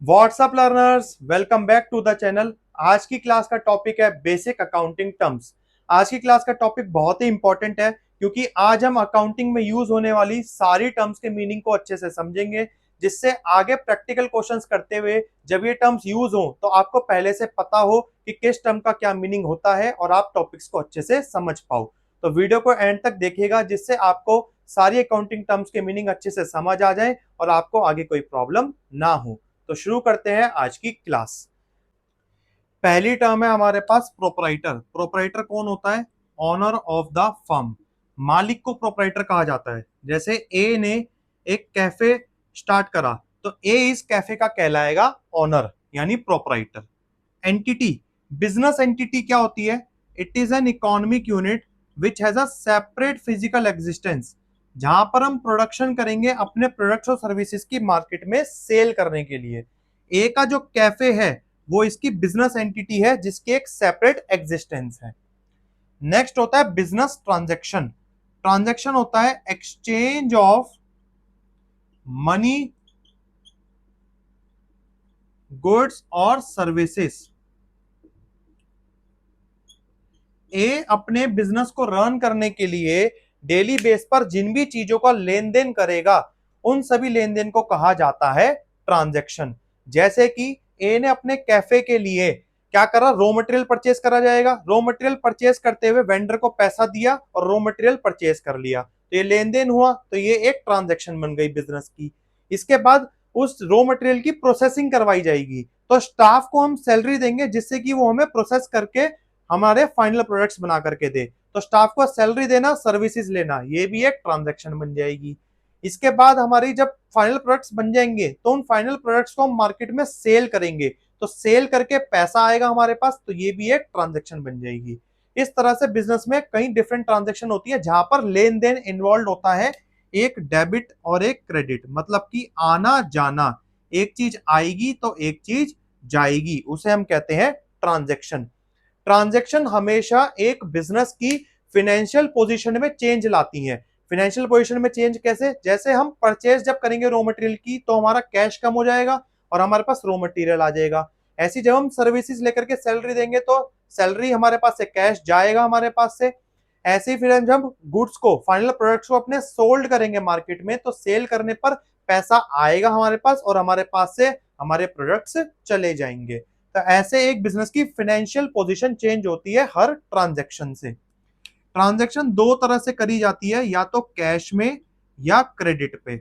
WhatsApp learners, welcome back to the channel. आज की class का टॉपिक है बेसिक अकाउंटिंग टर्म्स। आज की क्लास का टॉपिक बहुत ही इंपॉर्टेंट है क्योंकि आज हम अकाउंटिंग में यूज होने वाली सारी टर्म्स के मीनिंग को अच्छे से समझेंगे, जिससे आगे प्रैक्टिकल क्वेश्चंस करते हुए जब ये टर्म्स यूज हो तो आपको पहले से पता हो कि किस टर्म का क्या मीनिंग होता है और आप टॉपिक्स को अच्छे से समझ पाओ। तो वीडियो को एंड तक देखिएगा, जिससे आपको सारी अकाउंटिंग टर्म्स के मीनिंग अच्छे से समझ आ जाए और आपको आगे कोई प्रॉब्लम ना हो। तो शुरू करते हैं आज की क्लास। पहली टर्म है हमारे पास प्रोपराइटर। प्रोपराइटर कौन होता है? Owner of the firm. मालिक को प्रोपराइटर कहा जाता है। जैसे ए ने एक कैफे स्टार्ट करा तो ए इस कैफे का कहलाएगा ऑनर, यानी प्रोपराइटर। एंटिटी, बिजनेस एंटिटी क्या होती है? It is an economic unit which has a separate physical existence. जहां पर हम प्रोडक्शन करेंगे अपने प्रोडक्ट्स और सर्विसेज की मार्केट में सेल करने के लिए। ए का जो कैफे है वो इसकी बिजनेस एंटिटी है जिसकी एक सेपरेट एग्जिस्टेंस है। नेक्स्ट होता है बिजनेस ट्रांजैक्शन। ट्रांजैक्शन होता है एक्सचेंज ऑफ मनी, गुड्स और सर्विसेज। ए अपने बिजनेस को रन करने के लिए डेली बेस पर जिन भी चीजों का लेन देन करेगा उन सभी लेन देन को कहा जाता है ट्रांजैक्शन। जैसे कि ए ने अपने कैफे के लिए क्या करा? रॉ मटेरियल परचेज करा जाएगा। रॉ मटेरियल परचेज करते हुए वेंडर को पैसा दिया और रॉ मटेरियल परचेज कर लिया, तो ये लेन देन हुआ, तो ये एक ट्रांजैक्शन बन गई बिजनेस की। इसके बाद उस रॉ मटेरियल की प्रोसेसिंग करवाई जाएगी, तो स्टाफ को हम सैलरी देंगे जिससे कि वो हमें प्रोसेस करके हमारे फाइनल प्रोडक्ट्स बना करके दे। तो स्टाफ को सैलरी देना, सर्विसेज लेना, ये भी एक ट्रांजैक्शन बन जाएगी। इसके बाद हमारी जब फाइनल प्रोडक्ट्स बन जाएंगे तो उन फाइनल प्रोडक्ट्स को हम मार्केट में सेल करेंगे, तो सेल करके पैसा आएगा हमारे पास, तो ये भी एक ट्रांजैक्शन बन जाएगी। इस तरह से बिजनेस में कई डिफरेंट ट्रांजैक्शन होती है जहां पर लेन देन इन्वॉल्व होता है। एक डेबिट और एक क्रेडिट, मतलब कि आना जाना। एक चीज आएगी तो एक चीज जाएगी, उसे हम कहते हैं ट्रांजैक्शन। ट्रांजैक्शन हमेशा एक बिजनेस की फाइनेंशियल पोजीशन में चेंज लाती हैं। फाइनेंशियल पोजीशन में चेंज कैसे? जैसे हम परचेज जब करेंगे रॉ मटेरियल की तो हमारा कैश कम हो जाएगा और हमारे पास रॉ मटेरियल आ जाएगा। ऐसी जब हम सर्विसेज लेकर के सैलरी देंगे तो सैलरी हमारे पास से, कैश जाएगा हमारे पास से। ऐसे ही फिर हम जब गुड्स को, फाइनल प्रोडक्ट्स को अपने सोल्ड करेंगे मार्केट में, तो सेल करने पर पैसा आएगा हमारे पास और हमारे पास से हमारे प्रोडक्ट्स चले जाएंगे। तो ऐसे एक बिजनेस की फाइनेंशियल पोजीशन चेंज होती है हर ट्रांजैक्शन से। ट्रांजैक्शन दो तरह से करी जाती है, या तो कैश में या क्रेडिट पे।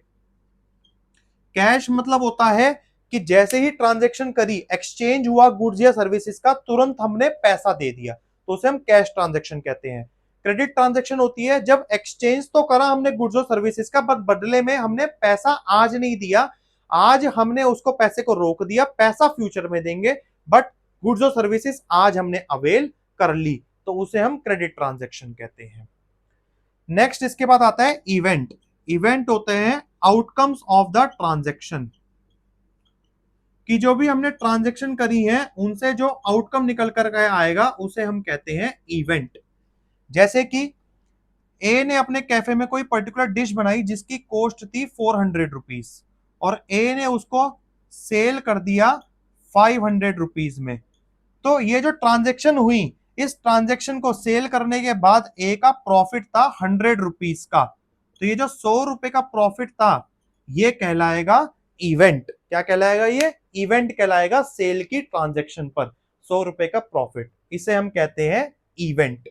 कैश मतलब होता है कि जैसे ही ट्रांजैक्शन करी, एक्सचेंज हुआ गुड्स या सर्विसेज का, तुरंत हमने पैसा दे दिया, तो उसे हम कैश ट्रांजैक्शन कहते हैं। क्रेडिट ट्रांजैक्शन होती है जब एक्सचेंज तो करा हमने गुड्स और सर्विसेज का, बट बदले में हमने पैसा आज नहीं दिया, आज हमने उसको पैसे को रोक दिया, पैसा फ्यूचर में देंगे, बट गुड्स और सर्विसेज आज हमने अवेल कर ली, तो उसे हम क्रेडिट ट्रांजैक्शन कहते हैं। नेक्स्ट इसके बाद आता है इवेंट। इवेंट होते हैं आउटकम्स ऑफ द ट्रांजैक्शन, कि जो भी हमने ट्रांजैक्शन करी है उनसे जो आउटकम निकल कर आएगा उसे हम कहते हैं इवेंट। जैसे कि ए ने अपने कैफे में कोई पर्टिकुलर डिश बनाई जिसकी कॉस्ट थी 400 रुपीज, और ए ने उसको सेल कर दिया 500 रुपीज में। तो ये जो ट्रांजेक्शन हुई, इस ट्रांजेक्शन को सेल करने के बाद ए का प्रॉफिट था 100 रुपीज का, तो ये जो 100 रुपए का प्रॉफिट था ये कहलाएगा इवेंट। क्या कहलाएगा? ये इवेंट कहलाएगा। सेल की ट्रांजेक्शन पर 100 रुपए का प्रॉफिट, इसे हम कहते हैं इवेंट।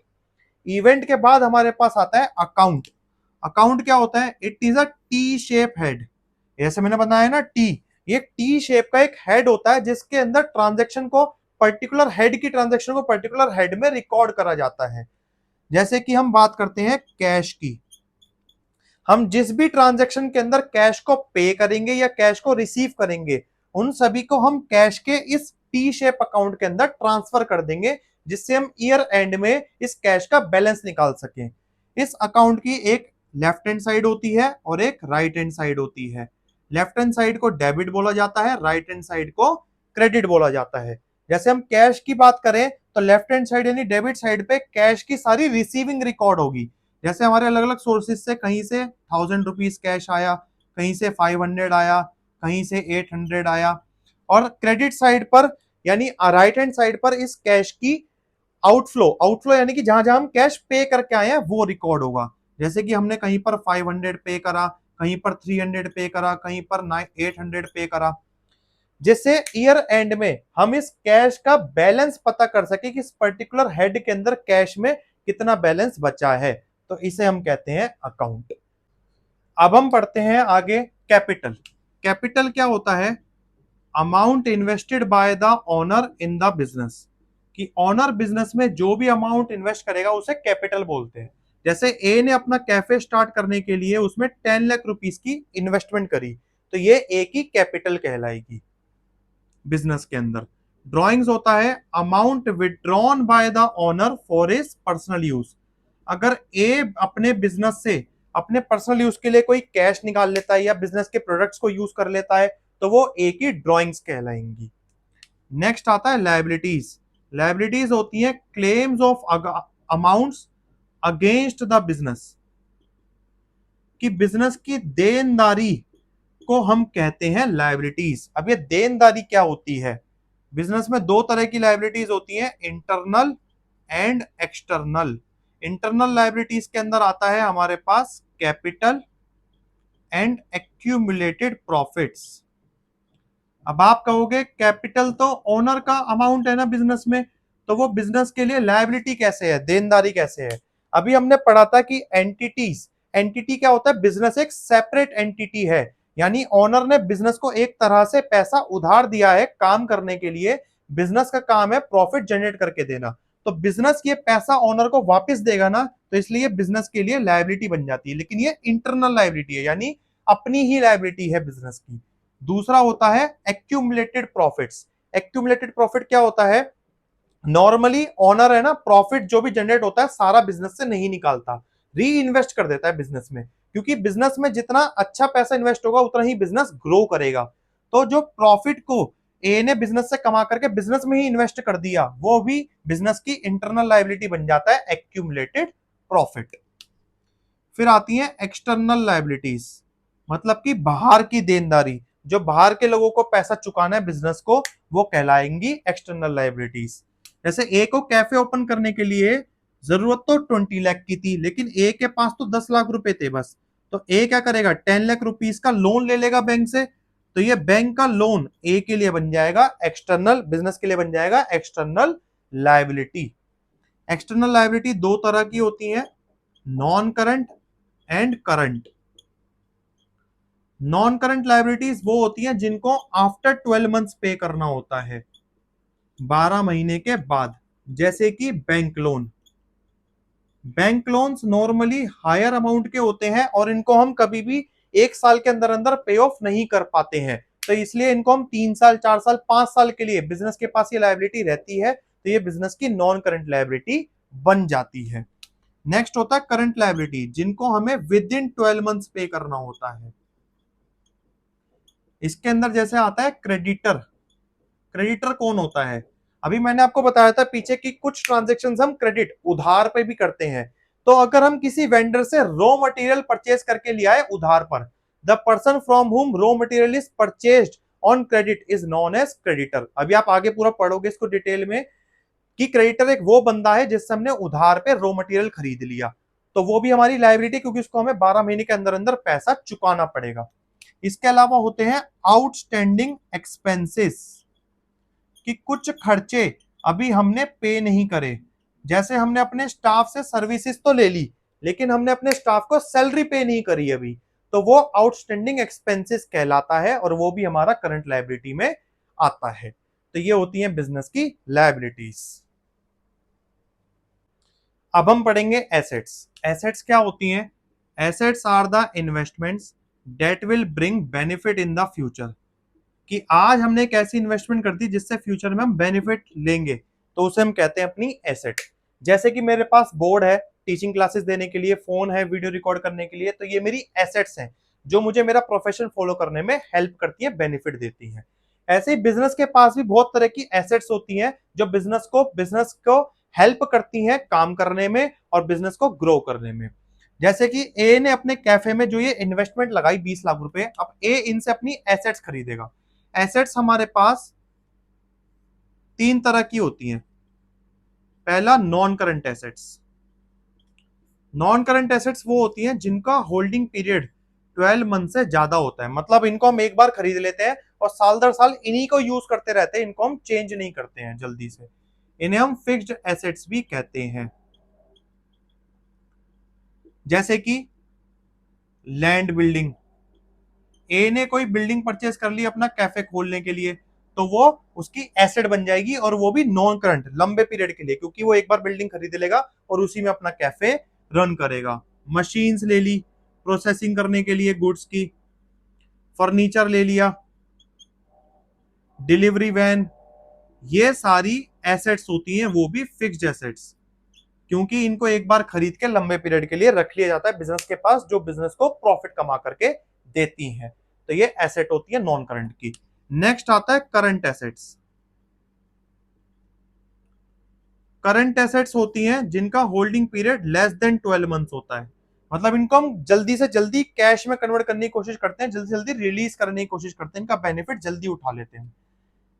इवेंट के बाद हमारे पास आता है अकाउंट। अकाउंट क्या होता है? It is a T shape head. जैसे मैंने बताया ना, टी, ये टी शेप का एक हेड होता है जिसके अंदर ट्रांजैक्शन को, पर्टिकुलर हेड की ट्रांजैक्शन को पर्टिकुलर हेड में रिकॉर्ड करा जाता है। जैसे कि हम बात करते हैं कैश की, हम जिस भी ट्रांजैक्शन के अंदर कैश को पे करेंगे या कैश को रिसीव करेंगे, उन सभी को हम कैश के इस टी शेप अकाउंट के अंदर ट्रांसफर कर देंगे, जिससे हम ईयर एंड में इस कैश का बैलेंस निकाल सकें। इस अकाउंट की एक लेफ्ट हैंड साइड होती है और एक राइट हैंड साइड होती है। लेफ्ट हैंड साइड को डेबिट बोला जाता है, राइट हैंड साइड को क्रेडिट बोला जाता है। जैसे हम कैश की बात करें तो लेफ्ट हैंड साइड यानी डेबिट साइड पे कैश की सारी रिसीविंग रिकॉर्ड होगी। जैसे हमारे अलग अलग सोर्सेज से, कहीं से 1000 रुपीज कैश आया, कहीं से 500 आया, कहीं से 800 आया, और क्रेडिट साइड पर यानी राइट हैंड साइड पर इस कैश की आउटफ्लो, आउटफ्लो यानी कि जहां जहां हम कैश पे करके आए हैं वो रिकॉर्ड होगा। जैसे कि हमने कहीं पर 500 पे करा, कहीं पर 300 पे करा, कहीं पर 800 पे करा, जिससे ईयर एंड में हम इस कैश का बैलेंस पता कर सके कि इस पर्टिकुलर हेड के अंदर कैश में कितना बैलेंस बचा है। तो इसे हम कहते हैं अकाउंट। अब हम पढ़ते हैं आगे कैपिटल। कैपिटल क्या होता है? Amount invested by the owner in the business, कि ओनर बिजनेस में जो भी अमाउंट इन्वेस्ट करेगा उसे कैपिटल बोलते हैं। जैसे ए ने अपना कैफे स्टार्ट करने के लिए उसमें 10 लाख रुपीस की इन्वेस्टमेंट करी, तो ये ए की कैपिटल कहलाएगी बिजनेस के अंदर। ड्रॉइंग्स होता है amount withdrawn by the owner for his personal use. अगर ए अपने बिजनेस से अपने पर्सनल यूज के लिए कोई कैश निकाल लेता है या बिजनेस के प्रोडक्ट्स को यूज कर लेता है तो वो ए की ड्रॉइंग्स कहलाएंगी। नेक्स्ट आता है लायबिलिटीज। लायबिलिटीज होती है claims of amounts against the business, कि बिजनेस की देनदारी को हम कहते हैं लायबिलिटीज। अब ये देनदारी क्या होती है? बिजनेस में दो तरह की लायबिलिटीज होती हैं, internal and external. Internal liabilities के अंदर आता है हमारे पास कैपिटल एंड एक्यूमुलेटेड प्रॉफिट्स। अब आप कहोगे कैपिटल तो ओनर का अमाउंट है ना बिजनेस में, तो वो बिजनेस के लिए लायबिलिटी कैसे है, देनदारी कैसे है? अभी हमने पढ़ा था कि एंटिटीज, एंटिटी क्या होता है? बिजनेस एक सेपरेट एंटिटी है, यानी ओनर ने बिजनेस को एक तरह से पैसा उधार दिया है काम करने के लिए। बिजनेस का काम है प्रॉफिट जनरेट करके देना, तो बिजनेस ये पैसा ओनर को वापस देगा ना, तो इसलिए बिजनेस के लिए लायबिलिटी बन जाती है। लेकिन ये इंटरनल लायबिलिटी है, यानी अपनी ही लायबिलिटी है बिजनेस की। दूसरा होता है एक्यूमुलेटेड प्रॉफिट्स। एक्यूमुलेटेड प्रॉफिट क्या होता है? नॉर्मली ओनर है ना, प्रॉफिट जो भी जनरेट होता है सारा बिजनेस से नहीं निकालता, री इन्वेस्ट कर देता है बिजनेस में, क्योंकि बिजनेस में जितना अच्छा पैसा इन्वेस्ट होगा उतना ही बिजनेस ग्रो करेगा। तो जो प्रॉफिट को ए ने बिजनेस से कमा करके बिजनेस में ही इन्वेस्ट कर दिया, वो भी बिजनेस की इंटरनल लायबिलिटी बन जाता है एक्यूमुलेटेड प्रॉफिट। फिर आती है एक्सटर्नल लायबिलिटीज, मतलब कि बाहर की देनदारी, जो बाहर के लोगों को पैसा चुकाना है बिजनेस को, वो कहलाएंगी एक्सटर्नल लायबिलिटीज। जैसे ए को कैफे ओपन करने के लिए जरूरत तो 20 लाख की थी, लेकिन ए के पास तो 10 लाख रुपए थे बस, तो ए क्या करेगा? 10 लाख रुपीज का लोन ले लेगा बैंक से, तो ये बैंक का लोन ए के लिए बन जाएगा एक्सटर्नल, बिजनेस के लिए बन जाएगा एक्सटर्नल लायबिलिटी। एक्सटर्नल लायबिलिटी दो तरह की होती है, non current and current. Non current liabilities वो होती हैं जिनको आफ्टर 12 मंथ्स पे करना होता है, 12 महीने के बाद। जैसे कि bank loan. Bank loans normally higher amount के होते हैं और इनको हम कभी भी 1 साल के अंदर अंदर पे ऑफ नहीं कर पाते हैं, तो इसलिए इनको हम 3 साल, 4 साल, 5 साल के लिए बिजनेस के पास ये लायबिलिटी रहती है, तो ये बिजनेस की नॉन करंट लायबिलिटी बन जाती है। नेक्स्ट होता है करंट लायबिलिटी, जिनको हमें विद इन 12 मंथ्स पे करना होता है। इसके अंदर जैसे आता है क्रेडिटर। क्रेडिटर कौन होता है? अभी मैंने आपको बताया था पीछे की कुछ ट्रांजेक्शन हम क्रेडिट उधार पे भी करते हैं। तो अगर हम किसी वेंडर से रॉ मटेरियल परचेज करके लिया है उधार पर, the person from whom raw material is purchased on credit is known as creditor. अभी आप आगे पूरा पढ़ोगे इसको डिटेल में, कि क्रेडिटर एक वो बंदा है जिससे हमने उधार पे रॉ मटेरियल खरीद लिया, तो वो भी हमारी लायबिलिटी, क्योंकि उसको हमें 12 महीने के अंदर अंदर पैसा चुकाना पड़ेगा। इसके अलावा होते हैं आउटस्टैंडिंग एक्सपेंसेस, कि कुछ खर्चे अभी हमने पे नहीं करे। जैसे हमने अपने स्टाफ से सर्विसेज तो ले ली, लेकिन हमने अपने स्टाफ को सैलरी पे नहीं करी अभी, तो वो आउटस्टैंडिंग एक्सपेंसेस कहलाता है और वो भी हमारा करंट लायबिलिटी में आता है। तो ये होती है बिजनेस की लायबिलिटीज। अब हम पढ़ेंगे एसेट्स। एसेट्स क्या होती हैं? Assets are the investments that will bring benefit in the future, कि आज हमने एक ऐसी इन्वेस्टमेंट कर दी जिससे फ्यूचर में हम बेनिफिट लेंगे, तो उसे हम कहते हैं अपनी एसेट। जैसे कि मेरे पास बोर्ड है टीचिंग क्लासेस देने के लिए, फोन है वीडियो रिकॉर्ड करने के लिए, तो ये मेरी एसेट्स हैं जो मुझे मेरा प्रोफेशन फॉलो करने में हेल्प करती है, बेनिफिट देती है। ऐसे ही बिजनेस के पास भी बहुत तरह की एसेट्स होती हैं जो बिजनेस को हेल्प करती हैं काम करने में और बिजनेस को ग्रो करने में। जैसे कि ए ने अपने कैफे में जो ये इन्वेस्टमेंट लगाई 20 लाख रुपए, अब ए इनसे अपनी एसेट्स खरीदेगा। एसेट्स हमारे पास तीन तरह की होती हैं। पहला non current assets. Non current assets वो होती हैं जिनका होल्डिंग पीरियड 12 मंथ से ज्यादा होता है, मतलब इनको हम एक बार खरीद लेते हैं और साल दर साल इन्हीं को यूज करते रहते हैं, इनको हम चेंज नहीं करते हैं जल्दी से। इन्हें हम फिक्स्ड एसेट्स भी कहते हैं। जैसे कि लैंड बिल्डिंग, ए ने कोई बिल्डिंग परचेज कर ली अपना कैफे खोलने के लिए, तो वो उसकी एसेट बन जाएगी और वो भी नॉन करंट लंबे पीरियड के लिए, क्योंकि वो एक बार बिल्डिंग खरीद लेगा और उसी में अपना कैफे रन करेगा। मशीन्स ले ली प्रोसेसिंग करने के लिए गुड्स की, फर्नीचर ले लिया, डिलीवरी वैन, ये सारी एसेट्स होती हैं, वो भी फिक्स्ड एसेट्स, क्योंकि इनको एक बार खरीद के लंबे पीरियड के लिए रख लिया जाता है बिजनेस के पास, जो बिजनेस को प्रॉफिट कमा करके देती हैं। तो ये एसेट होती है नॉन करंट की। नेक्स्ट आता है करंट एसेट्स। करंट एसेट्स होती हैं जिनका holding period less than 12 months होता है, मतलब इनको हम जल्दी से जल्दी कैश में कन्वर्ट करने की कोशिश करते हैं, जल्दी से जल्दी रिलीज करने की कोशिश करते हैं, इनका बेनिफिट जल्दी उठा लेते हैं।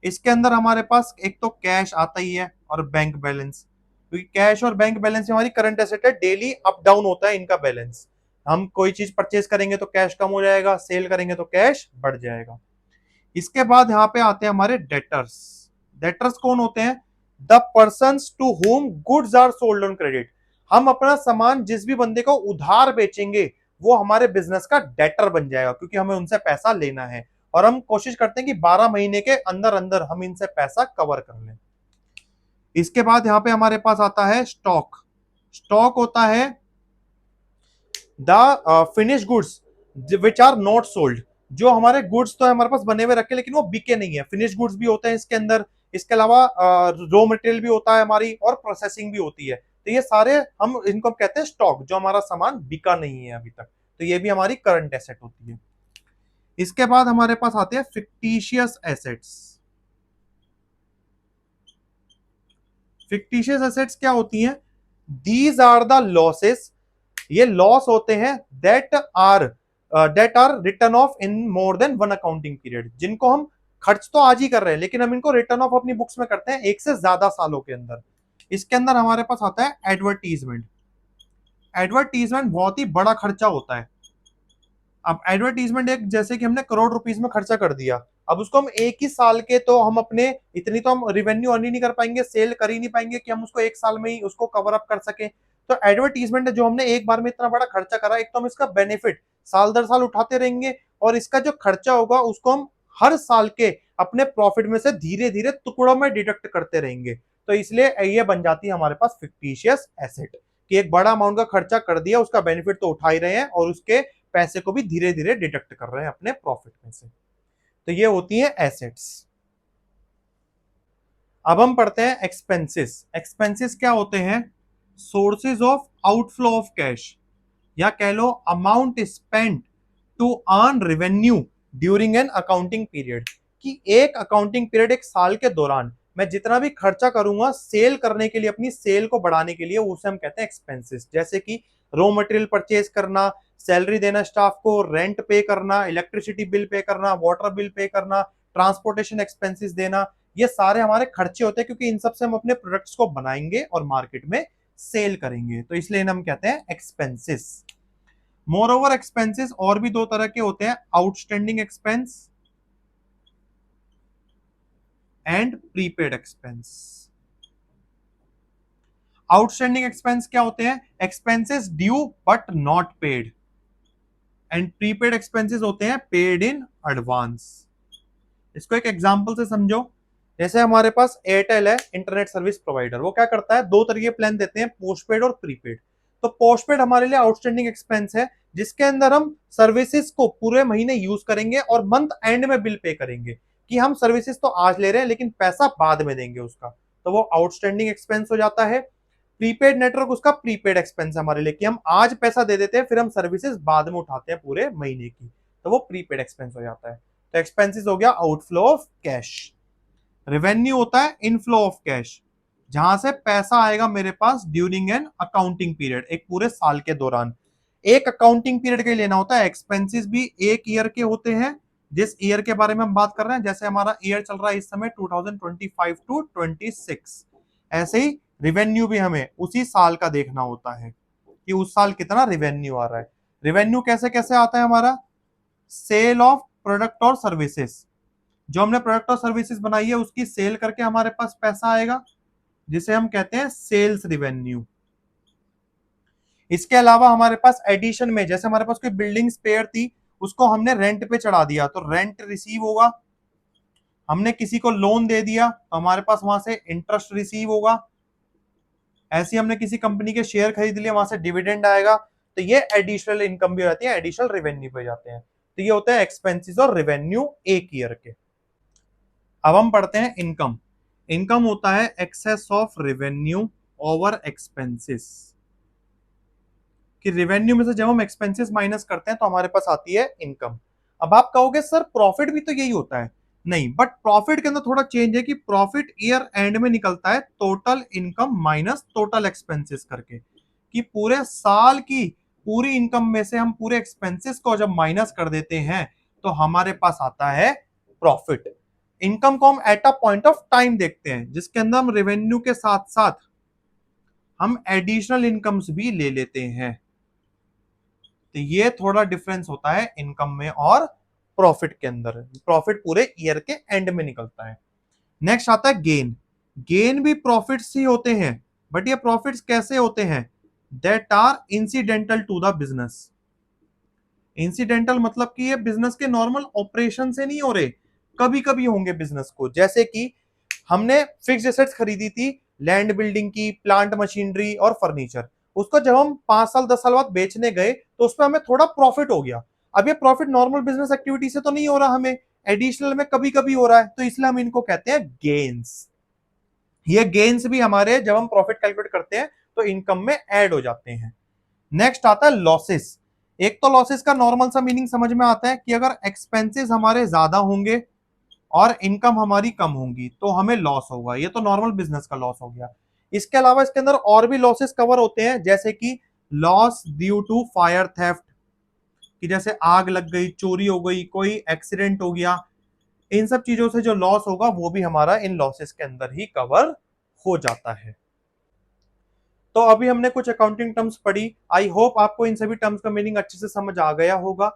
इसके अंदर हमारे पास एक तो कैश आता ही है और बैंक बैलेंस, क्योंकि कैश और बैंक बैलेंस हमारी करंट एसेट है, डेली अप डाउन होता है इनका बैलेंस। हम कोई चीज परचेज करेंगे तो कैश कम हो जाएगा, सेल करेंगे तो कैश बढ़ जाएगा। इसके बाद यहाँ पे आते हैं हमारे डेटर्स। डेटर्स कौन होते हैं? The person to whom goods are sold on credit. हम अपना सामान जिस भी बंदे को उधार बेचेंगे वो हमारे बिजनेस का डेटर बन जाएगा, क्योंकि हमें उनसे पैसा लेना है और हम कोशिश करते हैं कि 12 महीने के अंदर अंदर हम इनसे पैसा कवर कर लें। इसके बाद यहां पे हमारे पास आता है स्टॉक। स्टॉक होता है the finish goods which are not sold. जो हमारे गुड्स तो हमारे पास बने हुए रखे लेकिन वो बिके नहीं है, फिनिश गुड्स भी होते हैं इसके अंदर। इसके अलावा रॉ मटेरियल भी होता है हमारी और प्रोसेसिंग भी होती है। तो ये सारे हम इनको कहते हैं स्टॉक, जो हमारा सामान बिका नहीं है अभी तक, तो ये भी हमारी करंट एसेट होती है। इसके बाद हमारे पास आते हैं फिक्टिशियस एसेट्स। फिक्टिशियस एसेट्स क्या होती हैं? दीज आर द लॉसेस, ये लॉस होते हैं that are written off in more than one accounting period, जिनको हम खर्च तो आज ही कर रहे हैं लेकिन हम इनको रिटर्न ऑफ अपनी बुक्स में करते हैं एक से ज्यादा सालों के अंदर। इसके अंदर हमारे पास आता है एडवर्टीजमेंट। एडवर्टीजमेंट बहुत ही बड़ा खर्चा होता है। अब एडवर्टीजमेंट एक, जैसे कि हमने करोड़ रुपीस में खर्चा कर दिया, अब उसको हम एक ही साल के, तो हम अपने इतनी तो हम रिवेन्यू अर्न ही नहीं कर पाएंगे, सेल कर ही नहीं पाएंगे कि हम उसको एक साल में ही उसको कवर अप कर सके। तो एडवर्टीजमेंट जो हमने एक बार में इतना बड़ा खर्चा करा, एक तो हम इसका बेनिफिट साल दर साल उठाते रहेंगे और इसका जो खर्चा होगा उसको हम हर साल के अपने प्रॉफिट में से धीरे धीरे टुकड़ों में डिडक्ट करते रहेंगे। तो इसलिए ये बन जाती है हमारे पास फिक्टिशियस एसेट, कि एक बड़ा अमाउंट का खर्चा कर दिया, उसका बेनिफिट तो उठा ही रहे हैं और उसके पैसे को भी धीरे धीरे डिडक्ट कर रहे हैं अपने प्रॉफिट में से। तो ये होती है एसेट्स। अब हम पढ़ते हैं एक्सपेंसेस। एक्सपेंसेस क्या होते हैं? Sources of outflow of cash, या कह लो amount spent to earn revenue during an accounting period, कि एक अकाउंटिंग पीरियड, एक साल के दौरान मैं जितना भी खर्चा करूंगा सेल करने के लिए, अपनी सेल को बढ़ाने के लिए, उसे हम कहते हैं एक्सपेंसेस। जैसे कि रॉ मटेरियल परचेज करना, सैलरी देना स्टाफ को, रेंट पे करना, इलेक्ट्रिसिटी बिल पे करना, वाटर बिल पे करना, ट्रांसपोर्टेशन एक्सपेंसेस देना, ये सारे हमारे खर्चे होते हैं, क्योंकि इन सबसे हम अपने प्रोडक्ट्स को बनाएंगे और मार्केट में सेल करेंगे, तो इसलिए हम कहते हैं एक्सपेंसेस। मोर ओवर एक्सपेंसेस और भी दो तरह के होते हैं, outstanding expense and prepaid expense. Outstanding expense क्या होते हैं? Expenses due but not paid, and prepaid expenses होते हैं पेड इन एडवांस। इसको एक एग्जांपल से समझो। जैसे हमारे पास एयरटेल है, इंटरनेट सर्विस प्रोवाइडर, वो क्या करता है, दो तरह के प्लान देते हैं, पोस्टपेड और प्रीपेड। तो पोस्टपेड हमारे लिए आउटस्टैंडिंग एक्सपेंस है, जिसके अंदर हम सर्विसेज को पूरे महीने यूज करेंगे और मंथ एंड में बिल पे करेंगे, कि हम सर्विसेज तो आज ले रहे हैं लेकिन पैसा बाद में देंगे उसका, तो वो आउटस्टैंडिंग एक्सपेंस हो जाता है। प्रीपेड नेटवर्क उसका प्रीपेड एक्सपेंस हमारे लिए, कि हम आज पैसा दे देते हैं फिर हम सर्विसेज बाद में उठाते हैं पूरे महीने की, तो वो प्रीपेड एक्सपेंस हो जाता है। तो एक्सपेंसेस हो गया आउटफ्लो ऑफ कैश। रेवेन्यू होता है इनफ्लो ऑफ कैश, जहां से पैसा आएगा मेरे पास ड्यूरिंग एन अकाउंटिंग पीरियड, एक पूरे साल के दौरान। एक अकाउंटिंग पीरियड के लेना होता है। एक्सपेंसेस भी एक ईयर के होते हैं, जिस ईयर के बारे में हम बात कर रहे हैं, जैसे हमारा ईयर चल रहा है इस समय 2025 टू 26, ऐसे ही रिवेन्यू भी हमें उसी साल का देखना होता है कि उस साल कितना रिवेन्यू आ रहा है। रिवेन्यू कैसे कैसे आता है हमारा, सेल ऑफ प्रोडक्ट और सर्विसेज, जो हमने प्रोडक्ट और सर्विसेज बनाई है उसकी सेल करके हमारे पास पैसा आएगा, जिसे हम कहते हैं सेल्स रिवेन्यू। इसके अलावा हमारे पास एडिशन में, जैसे हमारे पास कोई बिल्डिंग स्पेयर थी, उसको हमने रेंट पे चढ़ा दिया तो रेंट रिसीव होगा। हमने किसी को लोन दे दिया तो हमारे पास वहां से इंटरेस्ट रिसीव होगा। ऐसे हमने किसी कंपनी के शेयर खरीद लिए, वहां से डिविडेंड आएगा। तो ये एडिशनल इनकम भी रहती है, एडिशनल रेवेन्यू पे जाते हैं। तो ये होते हैं एक्सपेंसेस और रेवेन्यू एक ईयर के। अब हम पढ़ते हैं इनकम। इनकम होता है excess of revenue over expenses, कि रेवेन्यू में से जब हम एक्सपेंसेस माइनस करते हैं तो हमारे पास आती है इनकम। अब आप कहोगे सर प्रॉफिट भी तो यही होता है। नहीं, बट प्रॉफिट के अंदर थोड़ा चेंज है कि प्रॉफिट ईयर एंड में निकलता है total income minus total expenses करके, कि पूरे साल की पूरी इनकम में से हम पूरे एक्सपेंसेस को जब माइनस कर देते हैं तो हमारे पास आता है प्रॉफिट। इनकम को हम at a point of time देखते हैं, जिसके अंदर हम रेवेन्यू के साथ साथ हम एडिशनल इनकम्स भी ले लेते हैं। तो ये थोड़ा डिफरेंस होता है इनकम में और प्रॉफिट के अंदर। प्रॉफिट पूरे ईयर के एंड में निकलता है। नेक्स्ट आता है गेन। गेन भी प्रॉफिट्स ही होते हैं, बट ये प्रॉफिट्स कैसे होते हैं, that are incidental to the business. Incidental मतलब कि ये बिजनेस के नॉर्मल ऑपरेशन से नहीं हो रहे, कभी कभी होंगे बिजनेस को। जैसे कि हमने फिक्स्ड एसेट्स खरीदी थी, लैंड बिल्डिंग की, प्लांट मशीनरी और फर्नीचर, उसको जब हम 5 साल 10 साल बाद बेचने गए तो उसमें हमें थोड़ा प्रॉफिट हो गया। अब ये प्रॉफिट नॉर्मल बिजनेस एक्टिविटी से तो नहीं हो रहा, हमें एडिशनल में कभी कभी हो रहा है, तो इसलिए हम इनको कहते हैं गेन्स। ये गेन्स भी हमारे जब हम प्रॉफिट कैलकुलेट करते हैं तो इनकम में ऐड हो जाते हैं। नेक्स्ट आता है लॉसेस। एक तो लॉसेस का नॉर्मल सा मीनिंग समझ में आता है कि अगर एक्सपेंसेस हमारे ज्यादा होंगे और इनकम हमारी कम होंगी तो हमें लॉस होगा, ये तो नॉर्मल बिजनेस का लॉस हो गया। इसके अलावा इसके अंदर और भी लॉसेस कवर होते हैं, जैसे कि loss due to fire theft, कि जैसे आग लग गई, चोरी हो गई, कोई एक्सीडेंट हो गया, इन सब चीजों से जो लॉस होगा वो भी हमारा इन लॉसेस के अंदर ही कवर हो जाता है। तो अभी हमने कुछ अकाउंटिंग टर्म्स पढ़ी, आई होप आपको इन सभी टर्म्स का मीनिंग अच्छे से समझ आ गया होगा।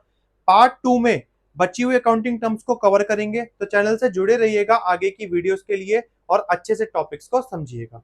पार्ट 2 में बची हुई अकाउंटिंग टर्म्स को कवर करेंगे, तो चैनल से जुड़े रहिएगा आगे की वीडियोस के लिए और अच्छे से टॉपिक्स को समझिएगा।